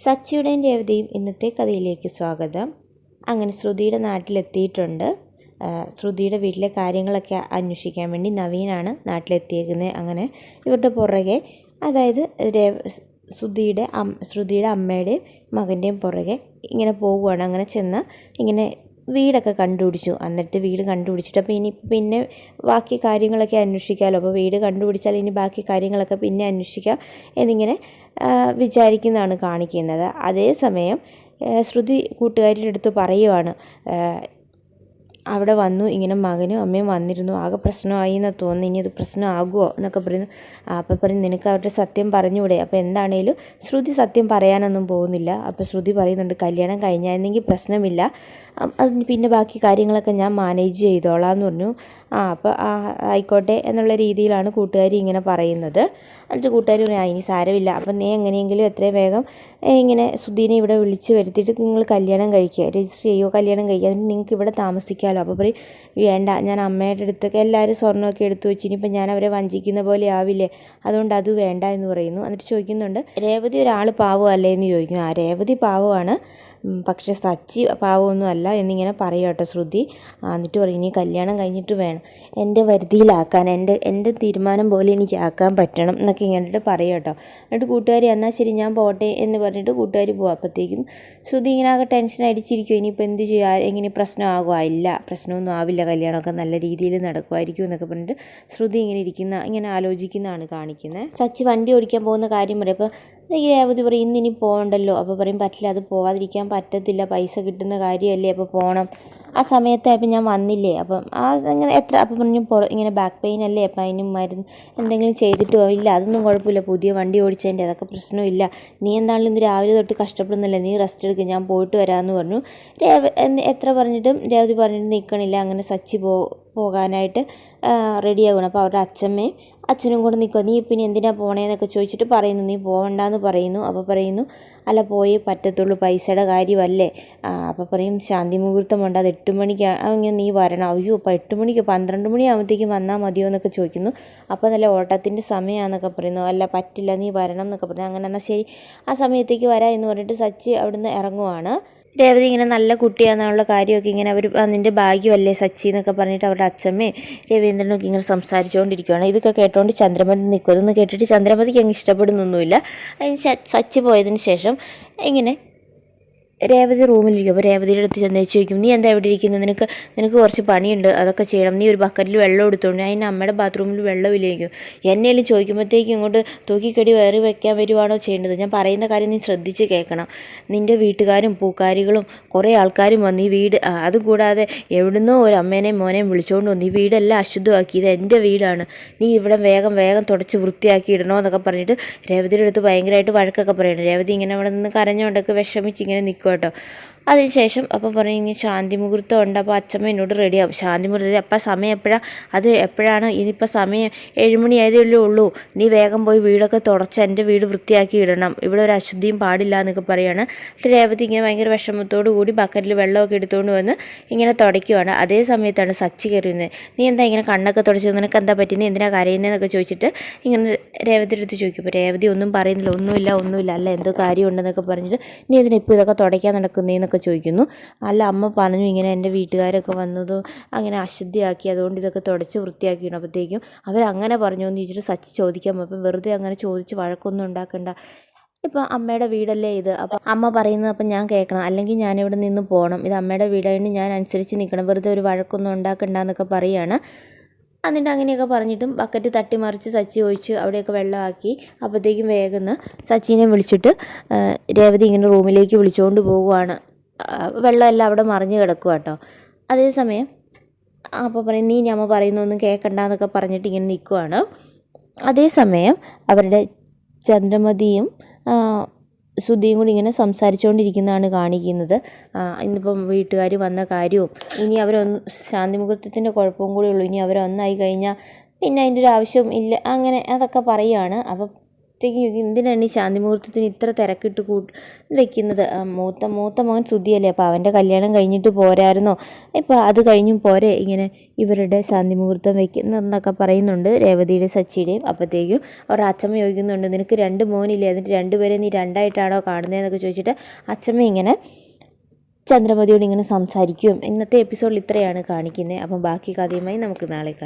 സച്ചിയുടെയും രേവതിയും ഇന്നത്തെ കഥയിലേക്ക് സ്വാഗതം. അങ്ങനെ ശ്രുതിയുടെ നാട്ടിലെത്തിയിട്ടുണ്ട്. ശ്രുതിയുടെ വീട്ടിലെ കാര്യങ്ങളൊക്കെ അന്വേഷിക്കാൻ വേണ്ടി നവീനാണ് നാട്ടിലെത്തിയേക്കുന്നത്. അങ്ങനെ ഇവരുടെ പുറകെ, അതായത് ശ്രുതിയുടെ അമ്മയുടെയും മകൻ്റെയും പുറകെ ഇങ്ങനെ പോവുകയാണ്. അങ്ങനെ ചെന്ന് ഇങ്ങനെ വീടൊക്കെ കണ്ടുപിടിച്ചു. എന്നിട്ട് വീട് കണ്ടുപിടിച്ചിട്ട് അപ്പോൾ ഇനി പിന്നെ ബാക്കി കാര്യങ്ങളൊക്കെ അന്വേഷിക്കാമല്ലോ. അപ്പോൾ വീട് കണ്ടുപിടിച്ചാൽ ഇനി ബാക്കി കാര്യങ്ങളൊക്കെ പിന്നെ അന്വേഷിക്കാം എന്നിങ്ങനെ വിചാരിക്കുന്നതാണ് കാണിക്കുന്നത്. അതേസമയം ശ്രുതി കൂട്ടുകാരിയുടെ അടുത്ത് പറയുവാണ്, അവിടെ വന്നു, ഇങ്ങനെ മകനും അമ്മയും വന്നിരുന്നു, ആകെ പ്രശ്നമായി എന്ന് തോന്നുന്നു, ഇനി അത് പ്രശ്നമാകുമോ എന്നൊക്കെ പറയുന്നു. അപ്പോൾ പറയും, നിനക്ക് അവരുടെ സത്യം പറഞ്ഞുകൂടെ? അപ്പോൾ എന്താണേലും ശ്രുതി സത്യം പറയാനൊന്നും പോകുന്നില്ല. അപ്പോൾ ശ്രുതി പറയുന്നുണ്ട്, കല്യാണം കഴിഞ്ഞായിരുന്നെങ്കിൽ പ്രശ്നമില്ല, അതിന് പിന്നെ ബാക്കി കാര്യങ്ങളൊക്കെ ഞാൻ മാനേജ് ചെയ്തോളാം എന്ന് പറഞ്ഞു. അപ്പോൾ ആയിക്കോട്ടെ എന്നുള്ള രീതിയിലാണ് കൂട്ടുകാരി ഇങ്ങനെ പറയുന്നത്. എന്നിട്ട് കൂട്ടുകാരി പറഞ്ഞു, ഇനി സാരമില്ല, അപ്പം നീ എങ്ങനെയെങ്കിലും എത്രയും വേഗം ഇങ്ങനെ ശ്രുതിനെ ഇവിടെ വിളിച്ച് വരുത്തിയിട്ട് നിങ്ങൾ കല്യാണം കഴിക്കുക, രജിസ്റ്റർ ചെയ്യുമോ, കല്യാണം കഴിക്കുക, അതിന് നിങ്ങൾക്ക് ഇവിടെ താമസിക്കാമല്ലോ. അപ്പോൾ പറയും, വേണ്ട, ഞാൻ അമ്മയുടെ അടുത്തൊക്കെ എല്ലാവരും സ്വർണ്ണമൊക്കെ എടുത്തു വെച്ച് ഇനിയിപ്പോൾ ഞാൻ അവരെ വഞ്ചിക്കുന്ന പോലെ ആവില്ലേ, അതുകൊണ്ട് അത് വേണ്ട എന്ന് പറയുന്നു. എന്നിട്ട് ചോദിക്കുന്നുണ്ട്, രേവതി ഒരാൾ പാവമല്ലേ എന്ന് ചോദിക്കുന്നു. രേവതി പാവമാണ്, പക്ഷേ സച്ചി പാവമൊന്നും അല്ല എന്നിങ്ങനെ പറയും കേട്ടോ ശ്രുതി. എന്നിട്ട് പറയും, ഇനി കല്യാണം കഴിഞ്ഞിട്ട് വേണം എൻ്റെ വരുതിയിലാക്കാൻ, എൻ്റെ തീരുമാനം പോലെ എനിക്ക് ആക്കാൻ പറ്റണം എന്നൊക്കെ ഇങ്ങനെയിട്ട് പറയും കേട്ടോ. എന്നിട്ട് കൂട്ടുകാരി, എന്നാൽ ശരി ഞാൻ പോട്ടെ എന്ന് പറഞ്ഞിട്ട് കൂട്ടുകാരി പോകും. അപ്പോഴത്തേക്കും ശ്രുതി ഇങ്ങനെ ആകെ ടെൻഷൻ അടിച്ചിരിക്കും, ഇനിയിപ്പോൾ എന്ത് ചെയ്യുക, എങ്ങനെ പ്രശ്നമാകുമോ? ഇല്ല, പ്രശ്നമൊന്നും ആവില്ല, കല്യാണമൊക്കെ നല്ല രീതിയിൽ നടക്കുമായിരിക്കും എന്നൊക്കെ പറഞ്ഞിട്ട് ശ്രുതി ഇങ്ങനെ ആലോചിക്കുന്നതാണ് കാണിക്കുന്നത്. സച്ചി വണ്ടി ഓടിക്കാൻ പോകുന്ന കാര്യം പറയും. അപ്പോൾ രേവതി പറയും, ഇന്നിനി പോകണ്ടല്ലോ. അപ്പോൾ പറയും, പറ്റില്ല, അത് പോവാതിരിക്കാൻ പറ്റത്തില്ല, പൈസ കിട്ടുന്ന കാര്യമല്ലേ, അപ്പോൾ പോകണം. ആ സമയത്തായപ്പോൾ ഞാൻ വന്നില്ലേ, അപ്പം അങ്ങനെ അപ്പം പറഞ്ഞു, ഇങ്ങനെ ബാക്ക് പെയിൻ അല്ലേ, അപ്പം അതിന് മരുന്ന് എന്തെങ്കിലും ചെയ്തിട്ടോ? ഇല്ല, അതൊന്നും കുഴപ്പമില്ല, പുതിയ വണ്ടി ഓടിച്ചതിൻ്റെ അതൊക്കെ പ്രശ്നമില്ല, നീ എന്താണെങ്കിലും ഇന്ന് രാവിലെ തൊട്ട് കഷ്ടപ്പെടുന്നില്ല, നീ റെസ്റ്റ് എടുക്കുക, ഞാൻ പോയിട്ട് വരാമെന്ന് പറഞ്ഞു. എത്ര പറഞ്ഞിട്ടും രേവതി പറഞ്ഞിട്ട് നിൽക്കണില്ല. അങ്ങനെ സച്ചി പോകാനായിട്ട് റെഡിയാകണം. അപ്പോൾ അവരുടെ അച്ഛനും കൂടെ നിൽക്കുക. നീ പിന്നെ എന്തിനാണ് പോണേന്നൊക്കെ ചോദിച്ചിട്ട് പറയുന്നു, നീ പോകണ്ടെന്ന് പറയുന്നു. അപ്പോൾ പറയുന്നു, അല്ല പോയേ പറ്റത്തുള്ളൂ, പൈസയുടെ കാര്യമല്ലേ. അപ്പോൾ പറയും, ശാന്തി മുഹൂർത്തമുണ്ട്, അത് 8 മണിക്ക് അങ്ങനെ നീ വരണം. അയ്യോ, അപ്പോൾ 8 മണിക്ക് 12 മണിയാകുമ്പോഴത്തേക്കും വന്നാൽ മതിയോ എന്നൊക്കെ ചോദിക്കുന്നു. അപ്പോൾ നല്ല ഓട്ടത്തിൻ്റെ സമയമാണെന്നൊക്കെ പറയുന്നു. അല്ല പറ്റില്ല, നീ വരണം എന്നൊക്കെ പറഞ്ഞു. അങ്ങനെ എന്നാൽ ശരി, ആ സമയത്തേക്ക് വരാം എന്ന് പറഞ്ഞിട്ട് സച്ചി അവിടുന്ന് ഇറങ്ങുവാണ്. രേവതി ഇങ്ങനെ നല്ല കുട്ടിയാണെന്നുള്ള കാര്യമൊക്കെ ഇങ്ങനെ അവർ അതിൻ്റെ ഭാഗ്യമല്ലേ സച്ചി എന്നൊക്കെ പറഞ്ഞിട്ട് അവരുടെ അച്ഛമ്മയും രവീന്ദ്രനൊക്കെ ഇങ്ങനെ സംസാരിച്ചുകൊണ്ടിരിക്കുകയാണ്. ഇതൊക്കെ കേട്ടോണ്ട് ചന്ദ്രമതി നിൽക്കും. അതൊന്ന് കേട്ടിട്ട് ചന്ദ്രമതിക്ക് അങ്ങ് ഇഷ്ടപ്പെടുന്നൊന്നുമില്ല. അതിന് സച്ചി പോയതിന് ശേഷം ഇങ്ങനെ രേവതി റൂമിലിരിക്കും. അപ്പോൾ രേവതിയുടെ അടുത്ത് ചെന്ന് ചോദിക്കും, നീ എന്താ എവിടെ ഇരിക്കുന്നത്, നിനക്ക് കുറച്ച് പണിയുണ്ട്, അതൊക്കെ ചെയ്യണം, നീ ഒരു ബക്കറ്റിൽ വെള്ളം എടുത്തോണ്ട്. അതിന് അമ്മയുടെ ബാത്റൂമിൽ വെള്ളമില്ലേക്കും. എന്നേലും ചോദിക്കുമ്പോഴത്തേക്കും ഇങ്ങോട്ട് തൂക്കിക്കടി വേറെ വെക്കാൻ വരുവാണോ ചെയ്യേണ്ടത്? ഞാൻ പറയുന്ന കാര്യം നീ ശ്രദ്ധിച്ച് കേൾക്കണം. നിൻ്റെ വീട്ടുകാരും പൂക്കാരികളും കുറേ ആൾക്കാരും വന്ന് ഈ വീട്, അതുകൂടാതെ എവിടുന്നോ ഒരു അമ്മേനെയും മോനെയും വിളിച്ചുകൊണ്ട് വന്ന് ഈ വീടെല്ലാം അശുദ്ധമാക്കി, ഇത് എൻ്റെ വീടാണ്, നീ ഇവിടെ വേഗം തുടച്ച് വൃത്തിയാക്കി ഇടണോ എന്നൊക്കെ പറഞ്ഞിട്ട് രേവതിയുടെ അടുത്ത് ഭയങ്കരമായിട്ട് വഴക്കൊക്കെ പറയണം. രേവതി ഇങ്ങനെ അവിടെ നിന്ന് കരഞ്ഞുകൊണ്ടൊക്കെ വിഷമിച്ച് ഇങ്ങനെ നിൽക്കും കേട്ടോ. അതിനുശേഷം അപ്പോൾ പറയും, ഇങ്ങനെ ശാന്തി മുഹൂർത്തം ഉണ്ട്, അപ്പോൾ അച്ഛമ്മ എന്നോട് റെഡിയാവും. ശാന്തി മുഹൂർത്തം അപ്പം സമയം എപ്പോഴാണ്? ഇനിയിപ്പോൾ സമയം 7 മണി ആയതേ ഉള്ളൂ, നീ വേഗം പോയി വീടൊക്കെ തുടച്ച് എൻ്റെ വീട് വൃത്തിയാക്കി ഇടണം, ഇവിടെ ഒരു അശുദ്ധിയും പാടില്ല എന്നൊക്കെ പറയുകയാണ്. രേവതി ഇങ്ങനെ ഭയങ്കര വിഷമത്തോടു കൂടി ബക്കറ്റിൽ വെള്ളമൊക്കെ എടുത്തുകൊണ്ട് വന്ന് ഇങ്ങനെ തുടയ്ക്കുവാണ്. അതേ സമയത്താണ് സച്ചി കയറുന്നത്. നീ എന്താ ഇങ്ങനെ കണ്ണൊക്കെ തുടച്ചത്, നിനക്ക് എന്താ പറ്റി, നീ എന്തിനാ കരയുന്നതെന്നൊക്കെ ചോദിച്ചിട്ട് ഇങ്ങനെ രേവതിയുടെ അടുത്ത് ചോദിക്കും. അപ്പോൾ രേവതി ഒന്നും പറയുന്നില്ല, ഒന്നുമില്ല, അല്ല എന്തോ കാര്യമുണ്ടെന്നൊക്കെ പറഞ്ഞിട്ട്, നീ എന്തിനാ ഇപ്പോൾ ഇതൊക്കെ തുടയ്ക്കാൻ നടക്കുന്നതെന്നൊക്കെ ചോദിക്കുന്നു. അല്ല, അമ്മ പറഞ്ഞു ഇങ്ങനെ എൻ്റെ വീട്ടുകാരൊക്കെ വന്നതോ അങ്ങനെ അശുദ്ധിയാക്കി, അതുകൊണ്ട് ഇതൊക്കെ തുടച്ച് വൃത്തിയാക്കിയാണ്. അപ്പോഴത്തേക്കും അവരങ്ങനെ പറഞ്ഞു എന്ന് ചോദിച്ചിട്ട് സച്ചി ചോദിക്കാൻ പോകും. അപ്പം വെറുതെ അങ്ങനെ ചോദിച്ച് വഴക്കൊന്നും ഉണ്ടാക്കണ്ട, ഇപ്പം അമ്മയുടെ വീടല്ലേ ഇത്, അപ്പം അമ്മ പറയുന്നത് അപ്പം ഞാൻ കേൾക്കണം, അല്ലെങ്കിൽ ഞാനിവിടെ നിന്ന് പോകണം, ഇത് അമ്മയുടെ വീടായതുകൊണ്ട് ഞാൻ അനുസരിച്ച് നിൽക്കണം, വെറുതെ ഒരു വഴക്കൊന്നും ഉണ്ടാക്കണ്ടെന്നൊക്കെ പറയുകയാണ്. എന്നിട്ട് അങ്ങനെയൊക്കെ പറഞ്ഞിട്ടും ബക്കറ്റ് തട്ടിമറിച്ച് സച്ചി ഒഴിച്ച് അവിടെയൊക്കെ വെള്ളമാക്കി. അപ്പോഴത്തേക്കും വേഗം സച്ചിനെ വിളിച്ചിട്ട് രേവതി ഇങ്ങനെ റൂമിലേക്ക് വിളിച്ചുകൊണ്ട് പോകുവാണ്. വെള്ളമെല്ലാം അവിടെ മറിഞ്ഞ് കിടക്കുക കേട്ടോ. അതേസമയം അപ്പോൾ പറയും, നീ അമ്മ പറയുന്നൊന്നും കേൾക്കണ്ടെന്നൊക്കെ പറഞ്ഞിട്ട് ഇങ്ങനെ നിൽക്കുവാണ്. അതേസമയം അവരുടെ ചന്ദ്രമതിയും ശ്രുതിയും കൂടി ഇങ്ങനെ സംസാരിച്ചുകൊണ്ടിരിക്കുന്നതാണ് കാണിക്കുന്നത്. ഇന്നിപ്പം വീട്ടുകാർ വന്ന കാര്യവും ഇനി ശാന്തി മുഹൂർത്തത്തിൻ്റെ കുഴപ്പവും കൂടി ഉള്ളൂ, ഇനി അവരൊന്നായി കഴിഞ്ഞാൽ പിന്നെ അതിൻ്റെ ഒരു ആവശ്യം ഇല്ല, അങ്ങനെ അതൊക്കെ പറയുകയാണ്. അപ്പം അപ്പോഴത്തേക്കും ചോദിക്കും എന്തിനാണ് ഈ ശാന്തി മുഹൂർത്തത്തിന് ഇത്ര തിരക്കിട്ട് വെക്കുന്നത്, മൂത്ത മകൻ സുധിയല്ലേ, അപ്പോൾ അവൻ്റെ കല്യാണം കഴിഞ്ഞിട്ട് പോരായിരുന്നോ, ഇപ്പോൾ അത് കഴിഞ്ഞും പോരെ ഇങ്ങനെ ഇവരുടെ ശാന്തി മുഹൂർത്തം വെക്കുന്നതെന്നൊക്കെ പറയുന്നുണ്ട് രേവതിയുടെ സച്ചിയുടെയും. അപ്പോഴത്തേക്കും അവർ അച്ഛമ്മ ചോദിക്കുന്നുണ്ട് നിനക്ക് 2 മോനില്ലേ, എന്നിട്ട് 2 പേരെ നീ 2ആയിട്ടാണോ കാണുന്നതെന്നൊക്കെ ചോദിച്ചിട്ട് അച്ഛമ്മ ഇങ്ങനെ ചന്ദ്രമതിയോട് ഇങ്ങനെ സംസാരിക്കും. ഇന്നത്തെ എപ്പിസോഡിൽ ഇത്രയാണ് കാണിക്കുന്നത്. അപ്പം ബാക്കി കഥയുമായി നമുക്ക് നാളെ കാണാം.